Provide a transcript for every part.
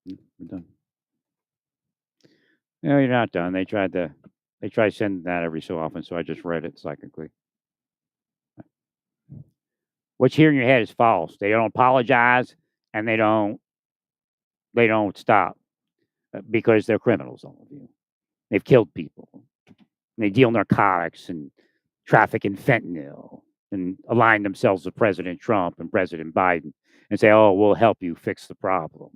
We're done. No, you're not done. They try sending that every so often, so I just read it psychically. What's here in your head is false. They don't apologize, and they don't stop because they're criminals. All of you. They've killed people. They deal narcotics and traffic in fentanyl and align themselves with President Trump and President Biden and say, "Oh, we'll help you fix the problem."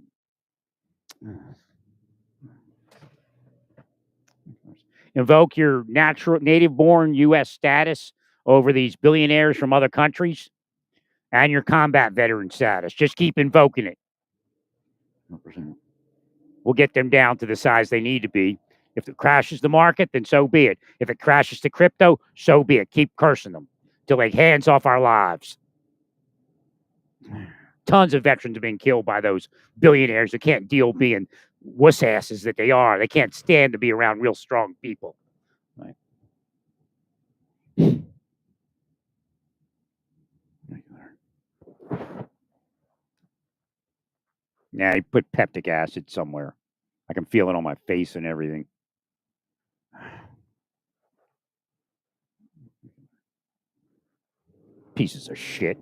Invoke your natural native-born U.S. status over these billionaires from other countries and your combat veteran status. Just keep invoking it. 100%. We'll get them down to the size they need to be. If it crashes the market, then so be it. If it crashes to crypto, so be it. Keep cursing them till they hands off our lives. Tons of veterans have been killed by those billionaires that can't deal being wuss asses that they are. They can't stand to be around real strong people. Right? Yeah, he put peptic acid somewhere. I can feel it on my face and everything. Pieces of shit.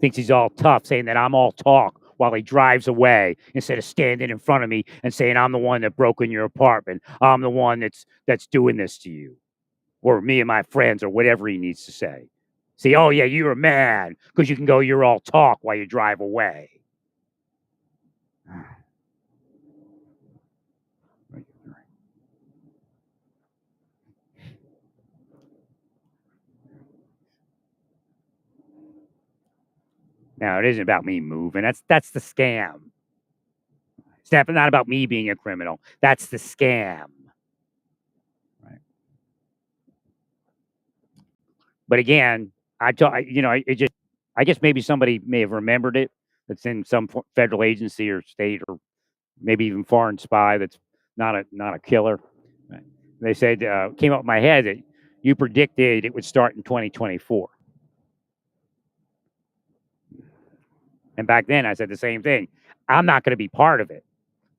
Thinks he's all tough, saying that I'm all talk while he drives away instead of standing in front of me and saying I'm the one that broke in your apartment. I'm the one that's doing this to you, or me and my friends, or whatever he needs to say. See, oh yeah, you're a man because you can go. You're all talk while you drive away. Now it isn't about me moving. That's the scam. It's not about me being a criminal. That's the scam. Right. But again, it just, I guess maybe somebody may have remembered it. That's in some federal agency or state or maybe even foreign spy. That's not a killer. Right. They said came up in my head that you predicted it would start in 2024. And back then, I said the same thing. I'm not going to be part of it.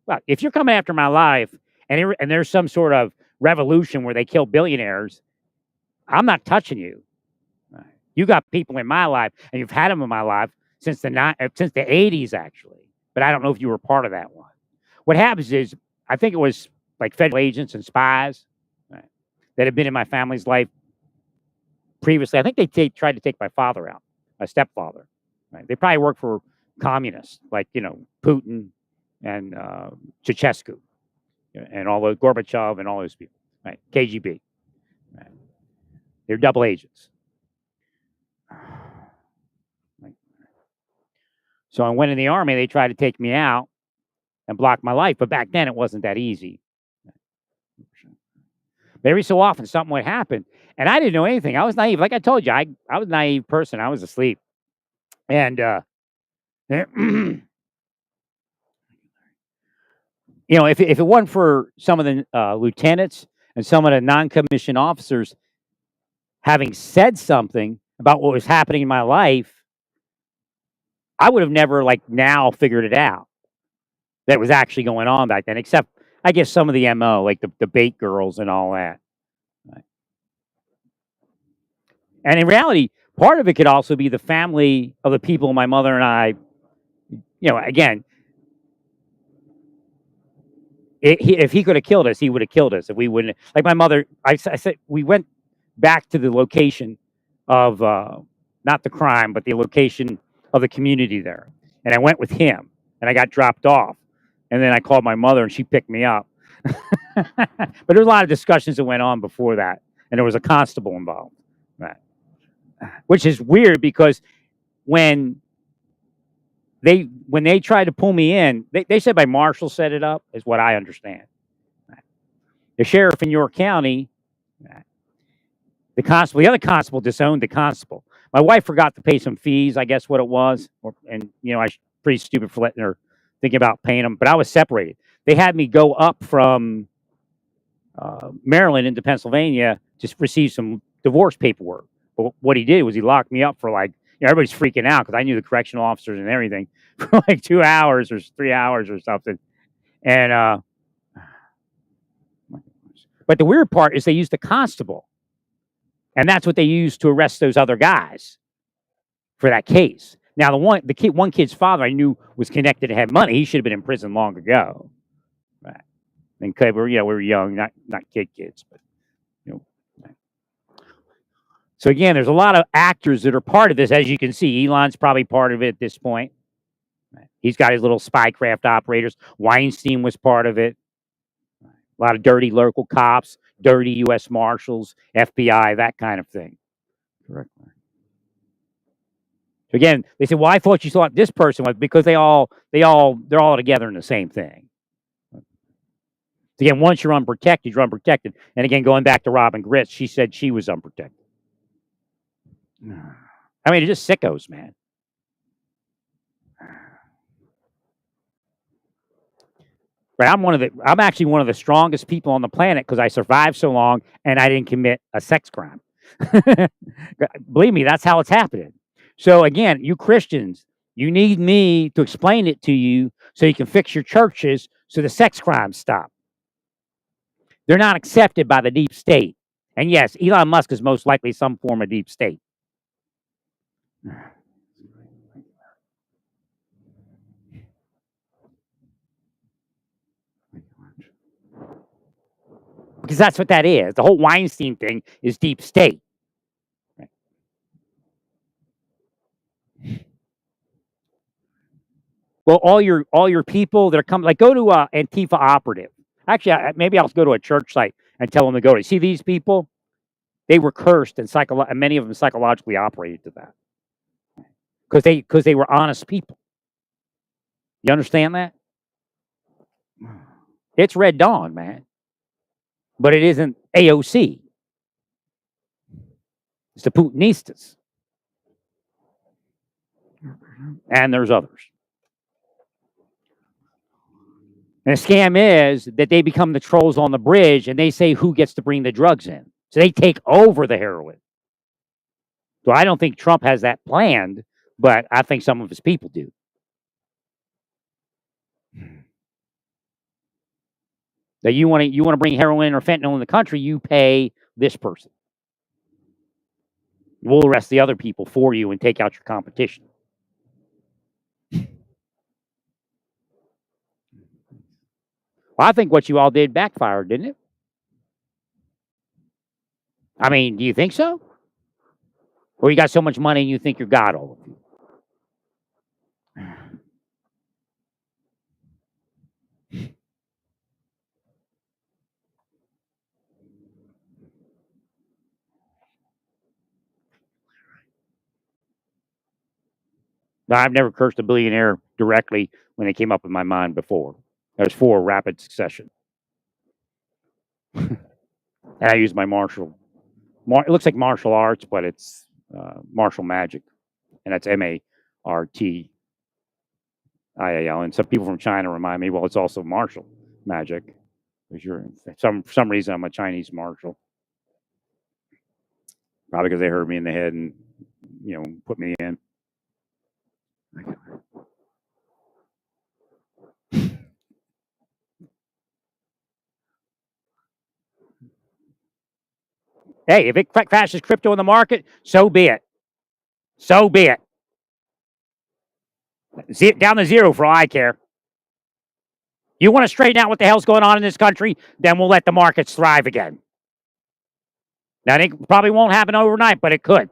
Well, if you're coming after my life and there's some sort of revolution where they kill billionaires, I'm not touching you. You got people in my life, and you've had them in my life since the 80s, actually. But I don't know if you were part of that one. What happens is, I think it was like federal agents and spies, right, that have been in my family's life previously. I think they tried to take my father out, my stepfather. Right? They probably worked for communists like Putin and Ceausescu and all those Gorbachev and all those people. Right? KGB. Right? They're double agents. So I went in the army. They tried to take me out and block my life, but back then it wasn't that easy. But every so often something would happen, and I didn't know anything. I was naive. Like I told you, I was a naive person. I was asleep, and if it wasn't for some of the lieutenants and some of the non-commissioned officers having said something about what was happening in my life, I would have never, like now, figured it out that was actually going on back then. Except, I guess, some of the MO, like the bait girls and all that. Right. And in reality, part of it could also be the family of the people my mother and I. Again, if he could have killed us, he would have killed us. If we wouldn't, like my mother, I said we went back to the location of not the crime, but the location of the community there, and I went with him, and I got dropped off, and then I called my mother, and she picked me up. But there was a lot of discussions that went on before that, and there was a constable involved, right? Which is weird because when they tried to pull me in, they said my marshal set it up, is what I understand. Right? The sheriff in York County, right, the other constable disowned the constable. My wife forgot to pay some fees, I guess what it was, and I was pretty stupid for letting her think about paying them. But I was separated. They had me go up from Maryland into Pennsylvania to receive some divorce paperwork. But what he did was he locked me up for like everybody's freaking out because I knew the correctional officers and everything for like 2 hours or 3 hours or something. And but the weird part is they used a constable, and that's what they used to arrest those other guys for that case. Now one kid's father I knew was connected and had money. He should have been in prison long ago. Right. And we were young, not kids, but you know. Right. So again, there's a lot of actors that are part of this. As you can see, Elon's probably part of it at this point. Right. He's got his little spycraft operators. Weinstein was part of it. A lot of dirty local cops, dirty U.S. Marshals, FBI, that kind of thing. Correct. So again, they said, "Well, I thought you thought this person was," because they're all together in the same thing. Again, once you're unprotected, you're unprotected. And again, going back to Robin Gritz, she said she was unprotected. I mean, it's just sickos, man. But I'm actually one of the strongest people on the planet because I survived so long and I didn't commit a sex crime. Believe me, that's how it's happening. So again, you Christians, you need me to explain it to you so you can fix your churches so the sex crimes stop. They're not accepted by the deep state. And yes, Elon Musk is most likely some form of deep state. Because that's what that is. The whole Weinstein thing is deep state. Right. Well, all your people that are coming, like go to Antifa operative. Actually, maybe I'll go to a church site and tell them to go to. See these people? They were cursed and many of them psychologically operated to that because they were honest people. You understand that? It's Red Dawn, man, but it isn't AOC. It's the Putinistas, and there's others. And the scam is that they become the trolls on the bridge, and they say who gets to bring the drugs in. So they take over the heroin. So I don't think Trump has that planned, but I think some of his people do. That you want to bring heroin or fentanyl in the country, you pay this person. We'll arrest the other people for you and take out your competition. Well, I think what you all did backfired, didn't it? I mean, do you think so? Or you got so much money and you think you're God, all of you? No, I've never cursed a billionaire directly when it came up in my mind before. There's 4 rapid succession. And I use my martial. It looks like martial arts, but it's martial magic, and that's MARTIAL. And some people from China remind me, well, it's also martial magic. For some reason, I'm a Chinese martial. Probably because they heard me in the head and put me in. Hey, if it crashes crypto in the market, so be it. So be it. Down to zero for all I care. You want to straighten out what the hell's going on in this country, then we'll let the markets thrive again. Now, it probably won't happen overnight, but it could.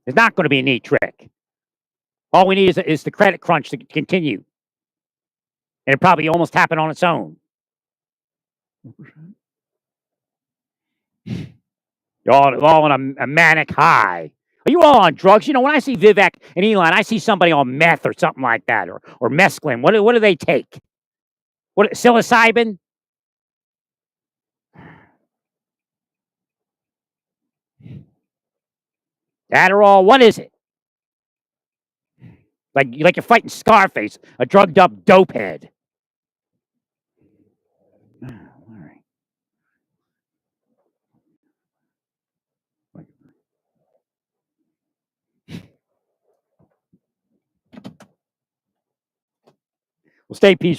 It's not going to be a neat trick. All we need is the credit crunch to continue. And it probably almost happened on its own. You're all on a manic high. Are you all on drugs? When I see Vivek and Elon, I see somebody on meth or something like that, or mescaline. What do they take? What, psilocybin? Adderall? What is it? Like you're fighting Scarface, a drugged up dope head. All right. Well, stay peaceful.